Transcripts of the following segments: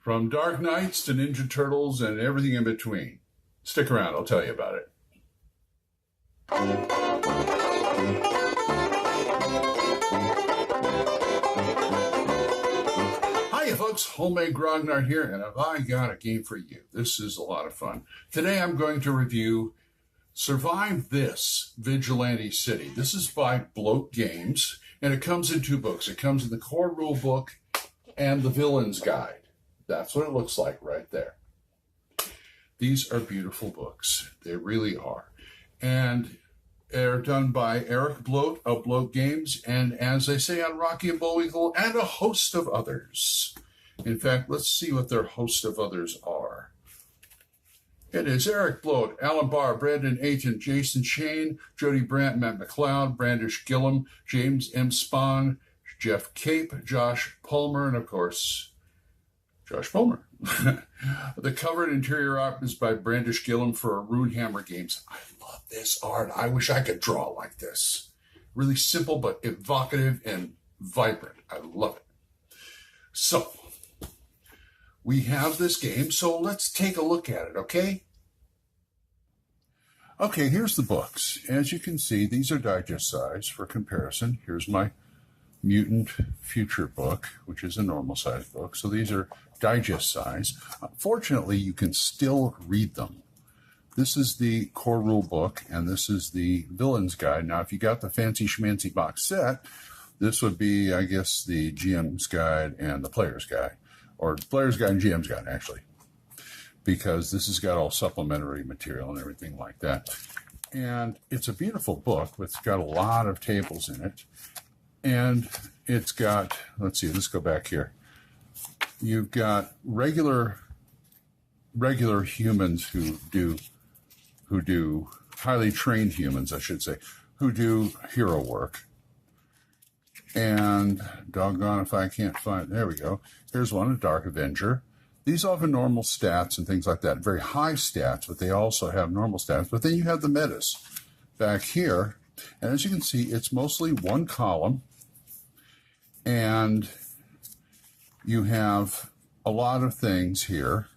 From Dark Knights to Ninja Turtles and everything in between. Stick around, I'll tell you about it. Hiya folks, Homemade Grognard here, and have I got a game for you. This is a lot of fun. Today I'm going to review Survive This, Vigilante City. This is by Bloat Games, and it comes in 2 books. It comes in the core rule book and the Villain's Guide. That's what it looks like right there. These are beautiful books. They really are. And they're done by Eric Bloat of Bloat Games, and as they say on Rocky and Bullwinkle, and a host of others. In fact, let's see what their host of others are. It is Eric Bloat, Alan Barr, Brandon Ayton, Jason Shane, Jody Brandt, Matt McLeod, Brandish Gillum, James M. Spahn, Jeff Cape, Josh Palmer, and of course, Josh Palmer. The cover and interior art is by Brandish Gillum for Runehammer Games. I love this art. I wish I could draw like this. Really simple, but evocative and vibrant. I love it. So, we have this game, so let's take a look at it, okay? Okay, here's the books. As you can see, these are digest size for comparison. Here's my Mutant Future book, which is a normal size book. So these are digest size. Fortunately, you can still read them. This is the core rule book, and this is the Villain's Guide. Now, if you got the fancy schmancy box set, this would be, I guess, the GM's Guide and the Player's Guide, or Player's Guide and GM's Guide, actually, because this has got all supplementary material and everything like that. And it's a beautiful book. It's got a lot of tables in it. And it's got, let's see, let's go back here. You've got regular humans who do highly trained humans, I should say, who do hero work. And doggone if I can't find, there we go. Here's one, a Dark Avenger. These all have normal stats and things like that, very high stats, but they also have normal stats. But then you have the metas back here. And as you can see, it's mostly one column. And you have a lot of things here.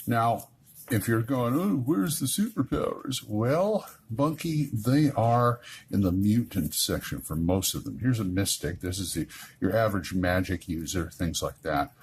Now, if you're going, oh, where's the superpowers? Well, Bunky, they are in the mutant section for most of them. Here's a mystic. This is your average magic user, things like that.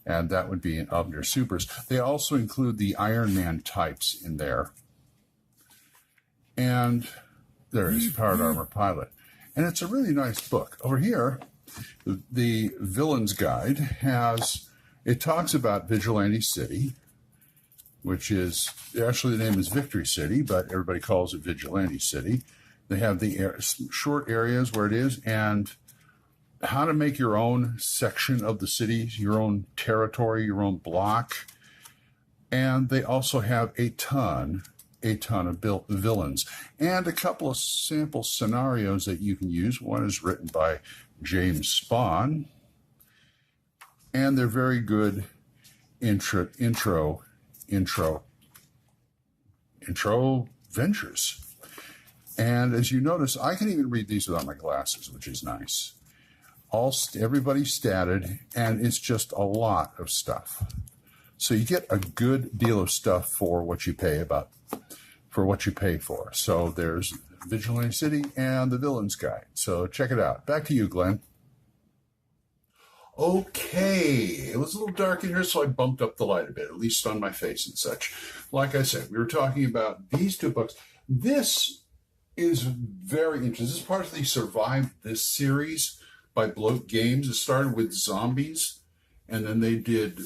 And that would be of your supers. They also include the Iron Man types in there. And there is Powered Armor Pilot. And it's a really nice book. Over here, the Villain's Guide it talks about Vigilante City, which is, actually the name is Victory City, but everybody calls it Vigilante City. They have the short areas where it is, and how to make your own section of the city, your own territory, your own block. And they also have a ton of villains, and a couple of sample scenarios that you can use. One is written by James Spahn, and they're very good intro ventures. And as you notice, I can even read these without my glasses, which is nice. Everybody's statted, and it's just a lot of stuff. So you get a good deal of stuff for what you pay for. So there's Vigilante City and the Villain's Guide. So check it out. Back to you, Glenn. Okay, it was a little dark in here, so I bumped up the light a bit, at least on my face and such. Like I said, we were talking about these 2 books. This is very interesting. This is part of the Survive This series by Bloat Games. It started with zombies, and then they did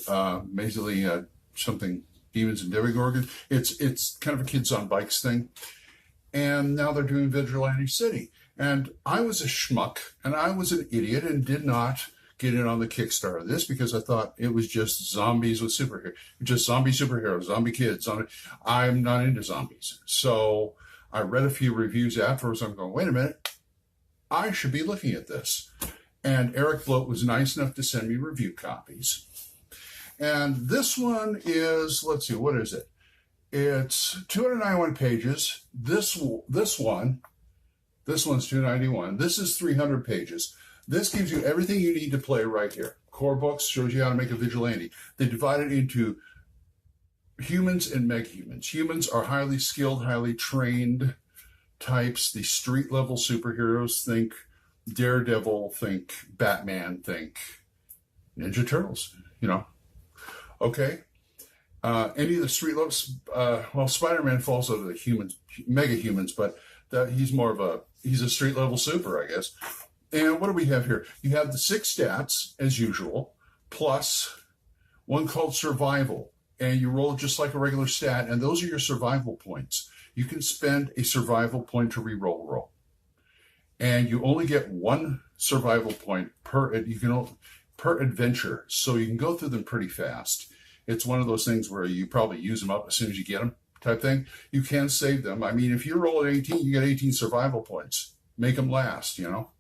basically something, Demons and Demogorgons. It's kind of a kids on bikes thing. And now they're doing Vigilante City. And I was a schmuck, and I was an idiot, and did not get in on the Kickstarter of this because I thought it was just zombies with superheroes, just zombie superheroes, zombie kids. I'm not into zombies. So I read a few reviews afterwards. I'm going, wait a minute, I should be looking at this. And Eric Bloat was nice enough to send me review copies. And this one is, let's see, what is it? It's 291 pages. This one's 291. This is 300 pages. This gives you everything you need to play right here. core books shows you how to make a vigilante. They divide it into humans and mega-humans. Humans are highly skilled, highly trained types. The street-level superheroes, think Daredevil, think Batman, think Ninja Turtles, you know. Okay. Any of the street levels, well, Spider-Man falls under the humans, mega-humans, but he's a street-level super, I guess. And what do we have here? You have the 6 stats, as usual, plus one called survival. And you roll just like a regular stat, and those are your survival points. You can spend a survival point to re-roll a roll. And you only get 1 survival point per adventure, so you can go through them pretty fast. It's one of those things where you probably use them up as soon as you get them type thing. You can save them. I mean, if you roll at 18, you get 18 survival points. Make them last, you know.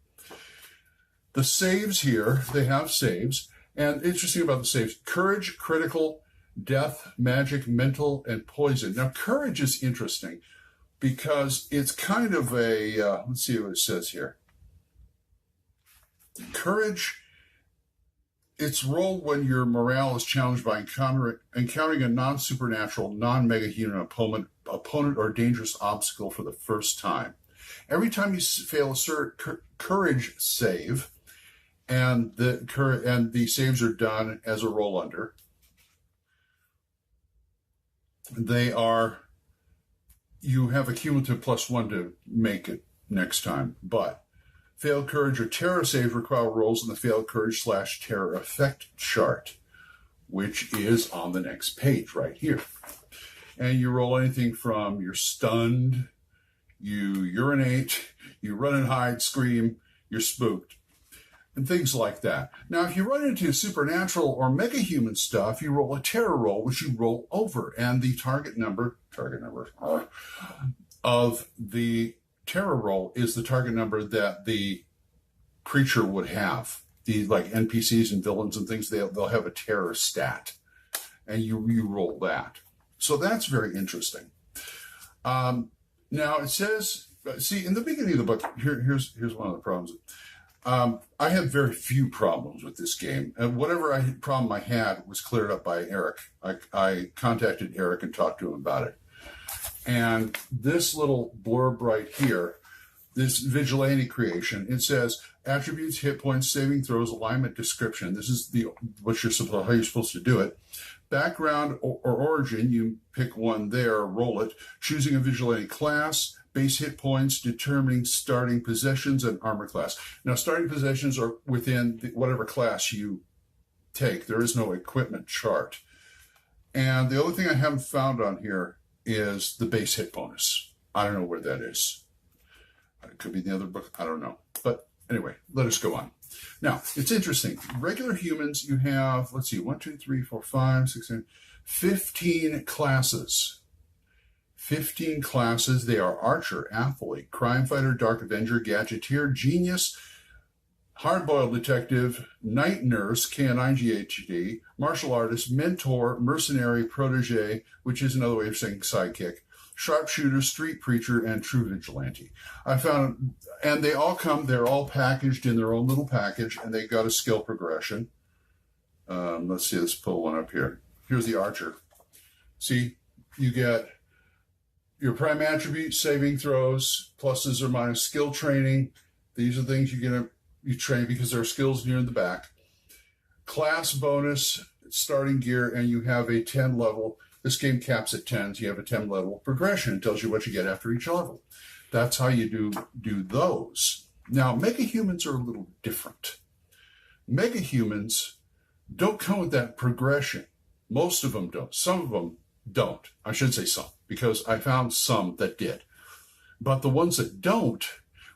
The saves here, they have saves. And interesting about the saves, courage, critical, death, magic, mental, and poison. Now, courage is interesting because it's kind of a, let's see what it says here. Courage, it's rolled when your morale is challenged by encountering a non-supernatural, non-mega-human opponent or dangerous obstacle for the first time. Every time you fail a courage save, and the saves are done as a roll under, you have a cumulative +1 to make it next time. But failed courage or terror saves require rolls in the failed courage/terror effect chart, which is on the next page right here. And you roll anything from you're stunned, you urinate, you run and hide, scream, you're spooked, and things like that. Now, if you run into supernatural or mega-human stuff, you roll a terror roll, which you roll over, and the target number of the terror roll is the target number that the creature would have. The like NPCs and villains and things, they'll have a terror stat, and you roll that. So that's very interesting. Now it says, see, in the beginning of the book, here's one of the problems. I have very few problems with this game, and whatever problem I had was cleared up by Eric. I contacted Eric and talked to him about it. And this little blurb right here, this vigilante creation, it says attributes, hit points, saving throws, alignment, description. This is how you're supposed to do it. Background or origin, you pick one there, roll it. Choosing a vigilante class, base hit points, determining starting possessions, and armor class. Now, starting possessions are within whatever class you take. There is no equipment chart. And the only thing I haven't found on here is the base hit bonus. I don't know where that is. It could be in the other book. I don't know. But anyway, let us go on. Now, it's interesting. Regular humans, you have, let's see, 1, 2, 3, 4, 5, 6, 7, 15 classes. 15 classes. They are Archer, Athlete, Crime Fighter, Dark Avenger, Gadgeteer, Genius, Hardboiled Detective, Night Nurse, KNIGHD, Martial Artist, Mentor, Mercenary, Protege, which is another way of saying sidekick, Sharpshooter, Street Preacher, and True Vigilante. I found, and they're all packaged in their own little package, and they got a skill progression. Let's see, let's pull one up here. Here's the Archer. See, you get your prime attribute, saving throws, pluses or minus, skill training. These are things you train because there are skills near in the back. Class bonus, starting gear, and you have a 10 level. This game caps at 10, so you have a 10 level progression. It tells you what you get after each level. That's how you do those. Now, mega-humans are a little different. Mega-humans don't come with that progression. Most of them don't. Some of them don't. I should say some, because I found some that did. But the ones that don't,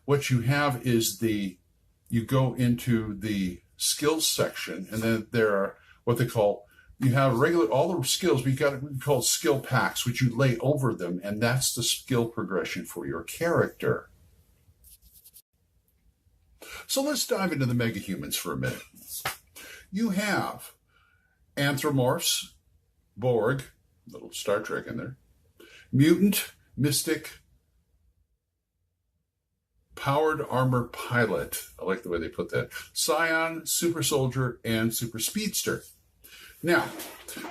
what you have is you go into the skills section, and then there are what they call, you have all the skills, but you got what we call skill packs, which you lay over them, and that's the skill progression for your character. So let's dive into the mega-humans for a minute. You have Anthropomorphs, Borg, little Star Trek in there, Mutant, Mystic, Powered Armor Pilot. I like the way they put that. Scion, Super Soldier, and Super Speedster. Now,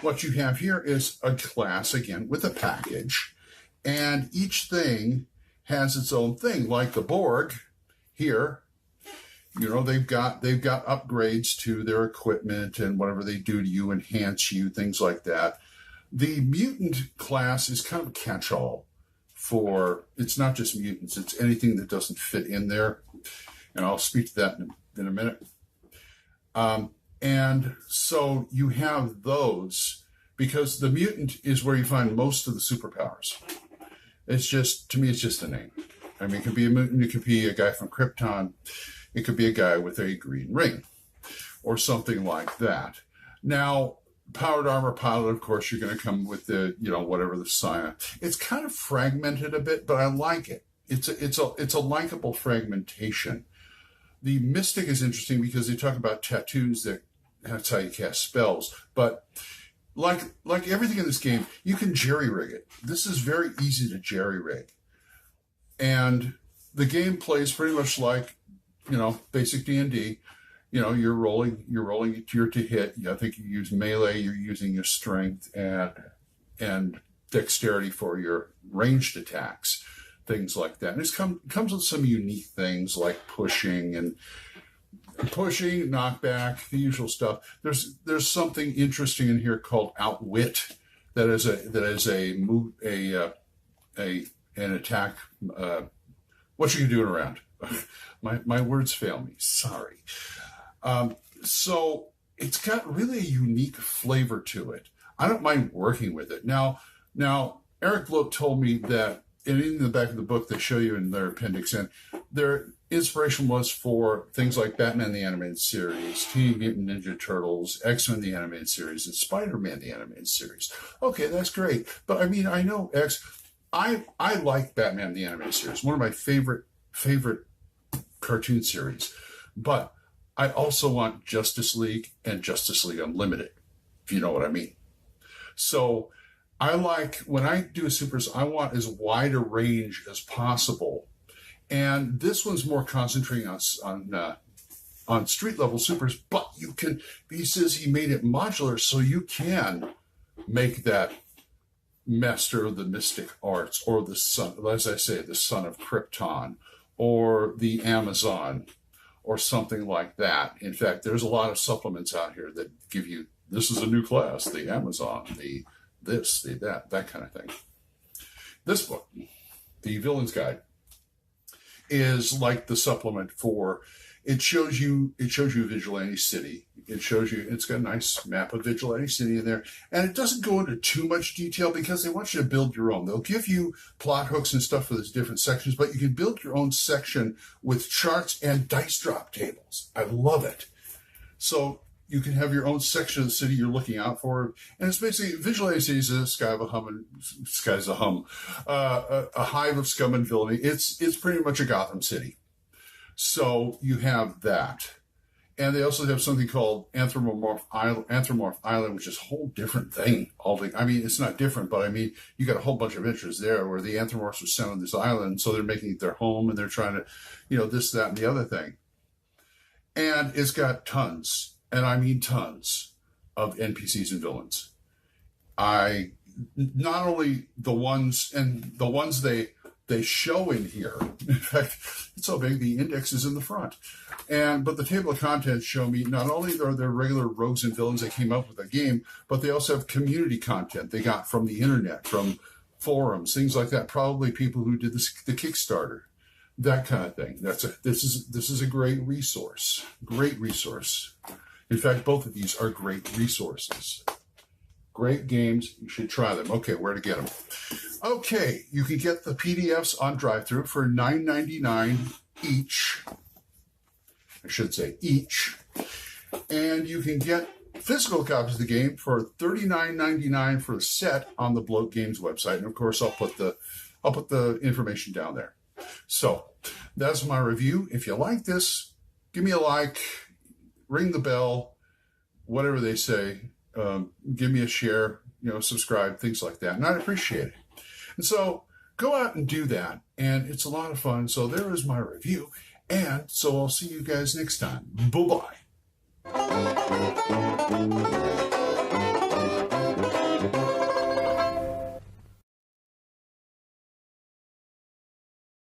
what you have here is a class, again, with a package. And each thing has its own thing, like the Borg here. You know, they've got upgrades to their equipment and whatever they do to you, enhance you, things like that. The mutant class is kind of a catch-all for, it's not just mutants, it's anything that doesn't fit in there. And I'll speak to that in a minute. And so you have those, because the mutant is where you find most of the superpowers. It's just, to me, it's just a name. I mean, it could be a mutant, it could be a guy from Krypton, it could be a guy with a green ring, or something like that. Now, Powered Armor Pilot, of course, you're going to come with the, you know, whatever the scion. It's kind of fragmented a bit, but I like it. It's a likable fragmentation. The Mystic is interesting because they talk about tattoos, that's how you cast spells. But like everything in this game, you can jerry-rig it. This is very easy to jerry-rig. And the game plays pretty much like, you know, basic D&D. You know, you're rolling your to hit. I think you use melee, you're using your strength and dexterity for your ranged attacks, things like that. And it comes with some unique things like pushing, knockback, the usual stuff. There's something interesting in here called Outwit that is an attack. What you can do it around. My words fail me. Sorry. So it's got really a unique flavor to it. I don't mind working with it. Now Eric Bloat told me that, and in the back of the book they show you in their appendix, and their inspiration was for things like Batman the Animated Series, Teenage Mutant Ninja Turtles, X-Men the Animated Series, and Spider-Man the Animated Series. Okay, that's great. But I mean, I know I like Batman the Animated Series, one of my favorite cartoon series. But I also want Justice League and Justice League Unlimited, if you know what I mean. So I like, when I do supers, I want as wide a range as possible. And this one's more concentrating on street level supers, but you can, he says he made it modular so you can make that master of the mystic arts, or the son, as I say, the son of Krypton, or the Amazon, or something like that. In fact, there's a lot of supplements out here that give you, this is a new class, the Amazon, the this, the that kind of thing. This book, The Villain's Guide, is like the supplement for, it shows you Vigilante City. It shows you, it's got a nice map of Vigilante City in there. And it doesn't go into too much detail because they want you to build your own. They'll give you plot hooks and stuff for those different sections, but you can build your own section with charts and dice drop tables. I love it. So you can have your own section of the city you're looking out for. And it's basically, Vigilante City is a hive of scum and villainy. It's pretty much a Gotham City. So you have that. And they also have something called Anthropomorph Island, which is a whole different thing. I mean, it's not different, but I mean, you got a whole bunch of interests there where the Anthropomorphs were sent on this island, so they're making it their home, and they're trying to, you know, this, that, and the other thing. And it's got tons, and I mean tons, of NPCs and villains. Not only the ones they show in here. In fact, it's so big, the index is in the front. But the table of contents show me not only are there regular rogues and villains that came up with the game, but they also have community content they got from the internet, from forums, things like that. Probably people who did the Kickstarter, that kind of thing. This is a great resource. Great resource. In fact, both of these are great resources. Great games. You should try them. Okay, where to get them? Okay, you can get the PDFs on drive-thru for $9.99 each. I should say each. And you can get physical copies of the game for $39.99 for a set on the Bloat Games website. And of course, I'll put the information down there. So that's my review. If you like this, give me a like, ring the bell, whatever they say. Give me a share, subscribe, things like that. And I'd appreciate it. And so go out and do that. And it's a lot of fun. So there is my review. And so I'll see you guys next time. Bye-bye.